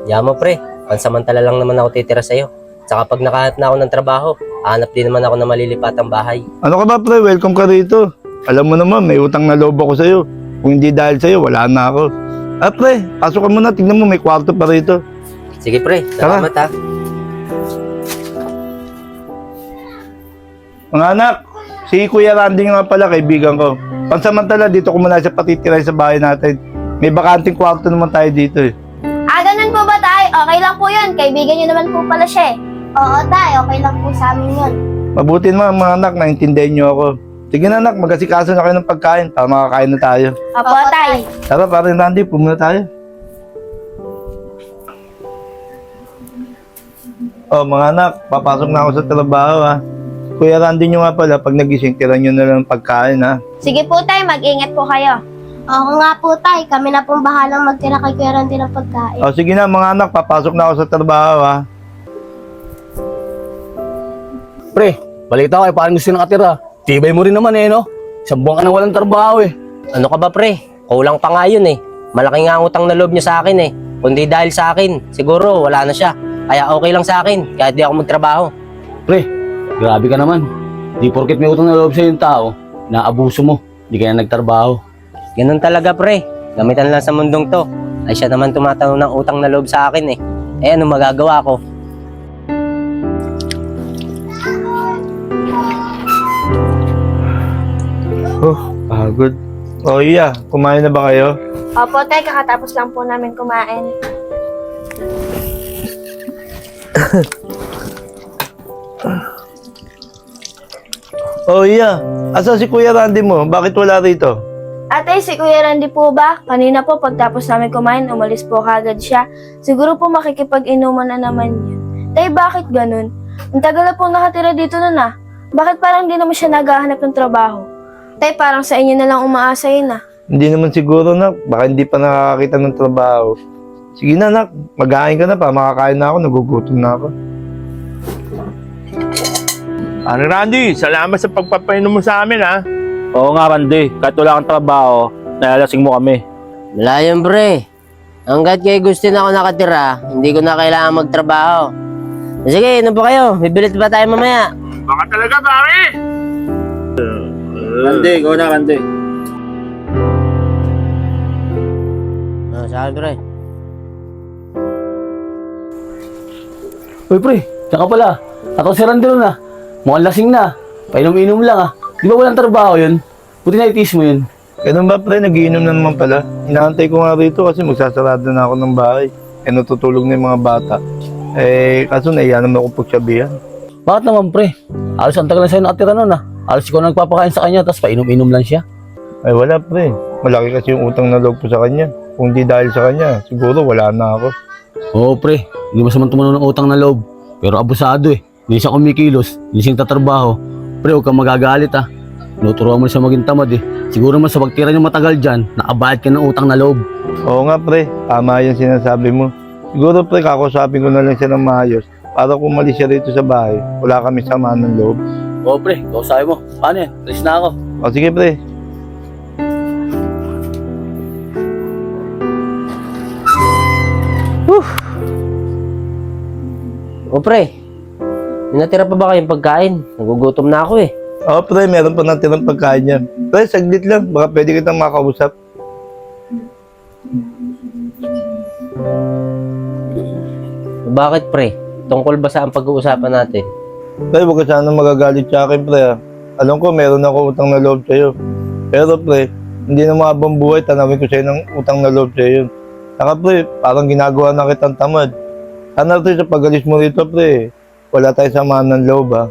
Yaman mo pre, pansamantala lang naman ako titira sa'yo. Tsaka pag nakahanap na ako ng trabaho, hanap din naman ako ng malilipatang bahay. Ano ka ba pre? Welcome ka rito. Alam mo naman, may utang na loob ako sa'yo. Kung hindi dahil sa'yo, wala na ako. Pre, pasok ka muna. Tignan mo, may kwarto pa rito. Sige pre, salamat ha. Mga anak, si Kuya Randy nga pala, kaibigan ko. Pansamantala, dito ko muna siya patitirahin sa bahay natin. May bakanting kwarto naman tayo dito eh. Ganun po ba tay? Okay lang po yun. Kaibigan niyo naman po pala siya eh. Oo tay, okay lang po sa amin yun. Mabuti naman mga anak, naintindihan niyo ako. Sige na anak, mag-asikaso na kayo ng pagkain para makakain na tayo. Opo tay. Tara, parin Randy, pumuna tayo. Mga anak, papasok na ako sa trabaho ha. Kuya Randy nyo nga pala, pag nagising, tira nyo na lang ng pagkain ha. Sige po tay, mag-ingat po kayo. Oo nga po tay, kami na pong bahalang magtira kay Kuya Randy ng pagkain. Sige na mga anak, papasok na ako sa trabaho ha. Pre, balita ko paano gusto nakatira. Tibay mo rin naman no? Isang buwan ka na walang trabaho eh. Ano ka ba pre? Kulang pa nga yun eh. Malaki nga ang utang na loob niya sa akin eh. Kundi dahil sa akin, siguro wala na siya. Kaya okay lang sa akin, kahit di ako magtrabaho. Pre, grabe ka naman. Di porket may utang na loob sa yung tao, naabuso mo, di ka na nagtrabaho. Ganun talaga pre. Gamitan lang sa mundong to. Ay siya naman tumatanong ng utang na loob sa akin eh. Ano magagawa ko? Pagod. Iya, kumain na ba kayo? Opo tay, kakatapos lang po namin kumain. Iya, asan si Kuya Randy mo? Bakit wala rito? Ate, si Kuya Randy po ba? Kanina po pagtapos namin kumain, umalis po kagad siya. Siguro po makikipag-inuman na naman yun. Tay, bakit ganun? Ang tagal na po nakatira dito nun ah. Bakit parang di naman siya naghahanap ng trabaho? Tay, parang sa inyo na lang umaasa yun ah. Hindi naman siguro na, baka hindi pa nakakakita ng trabaho. Sige na nak, mag-ain ka na pa, makakain na ako, nagugutom na ako. Ano Randy, salamat sa pagpapainom mo sa amin ha. Oo nga Randy, kahit wala kang trabaho, nalasing mo kami. Wala yun pre. Hanggat kayo gusto na ako nakatira, hindi ko na kailangan magtrabaho. Sige, ano pa kayo? Bibilit ba tayo mamaya? Baka talaga pare. Randy, ikaw na Randy. Sa akin pre. Uy pre, tsaka pala, ako si Randy na. Mukhang lasing na. Painom-inom lang ah. Di ba walang trabaho yun? Buti na itis mo yun. Ganun ba pre, nagiinom na naman pala. Inaantay ko nga rito kasi magsasarado na ako ng bahay. Natutulog na yung mga bata. Kaso naiya naman ako pagsabihan. Bakit naman pre? Alos ang tagal na sa'yo nakatira nun ah. Alos ikaw na nagpapakain sa kanya, tapos painom-inom lang siya. Wala pre. Malaki kasi yung utang na loob ko sa kanya. Kung di dahil sa kanya, siguro wala na ako. Oo pre, hindi masamang tumanong ng utang na loob. Pero abusado eh. Hindi siya kumikilos, hindi siya tatrabaho. Pre, huwag kang magagalit ah. Tinuturuan mo siya maging tamad eh. Siguro man sa pagtira niyo matagal dyan, nakabayad ka ng utang na loob. Oo nga pre, tama yung sinasabi mo. Siguro pre, kakusapin ko na lang siya ng maayos. Para kung umalis siya rito sa bahay, wala kami samaan ng loob. Oo pre, kausapin mo. Paano yan? Alis na ako. Sige pre. O pre, may natira pa ba kayong pagkain? Nagugutom na ako eh. Pre, meron pa natin ng pagkain yan. Pre, saglit lang. Baka pwede kitang makausap. Bakit pre? Tungkol ba sa ang pag-uusapan natin? Pre, huwag ka sana magagalit sa akin, pre. Alam ko, meron ako utang na loob sa'yo. Pero, pre, hindi na mahabang buhay, tanawin ko sa'yo ng utang na loob sa'yo. Saka, pre, parang ginagawa na kitang tamad. Sana, pre, sa pag-alis mo rito, pre, wala tayo samaan ng loob, ha.